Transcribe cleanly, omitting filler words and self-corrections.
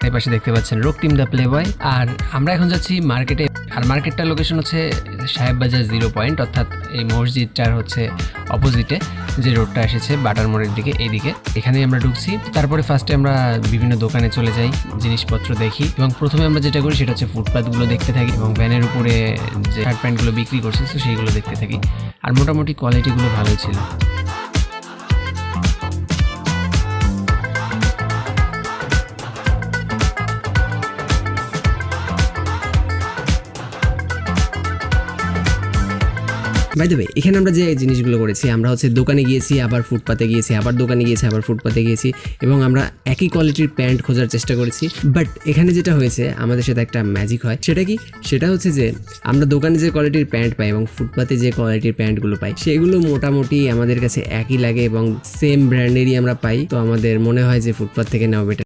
এই পাশে দেখতে পাচ্ছেন রক্তিম দা প্লে বয়। আর আমরা এখন যাচ্ছি মার্কেটে, আর মার্কেটটার লোকেশন হচ্ছে সাহেব বাজার 0 পয়েন্ট, অর্থাৎ এই মসজিদটার হচ্ছে অপোজিটে যে রোডটা এসেছে বাটার মোড়ের দিকে, এইদিকে এখানেই আমরা ঢুকছি। তারপরে ফার্স্টে আমরা বিভিন্ন দোকানে চলে যাই, জিনিসপত্র দেখি, এবং প্রথমে আমরা যেটা করি সেটা হচ্ছে ফুটপাথগুলো দেখতে থাকি এবং ভ্যানের উপরে যে শার্ট প্যান্টগুলো বিক্রি করছে তো সেইগুলো দেখতে থাকি। আর মোটামুটি কোয়ালিটিগুলো ভালোই ছিল। বাই দ্য ওয়ে, এখানে আমরা যে জিনিসগুলো করেছি, আমরা হচ্ছে দোকানে গিয়েছি, আবার ফুটপাতে গিয়েছি, আবার দোকানে গিয়েছি, আবার ফুটপাতে গিয়েছি, এবং আমরা একই কোয়ালিটির প্যান্ট খোঁজার চেষ্টা করেছি। বাট এখানে যেটা হয়েছে আমাদের সাথে একটা ম্যাজিক হয়। সেটা কি? সেটা হচ্ছে যে আমরা দোকানে যে কোয়ালিটির প্যান্ট পাই এবং ফুটপাতে যে কোয়ালিটির প্যান্টগুলো পাই সেগুলো মোটামুটি আমাদের কাছে একই লাগে এবং সেম ব্র্যান্ডেরই আমরা পাই। তো আমাদের মনে হয় যে ফুটপাত থেকে নেওয়া বেটার।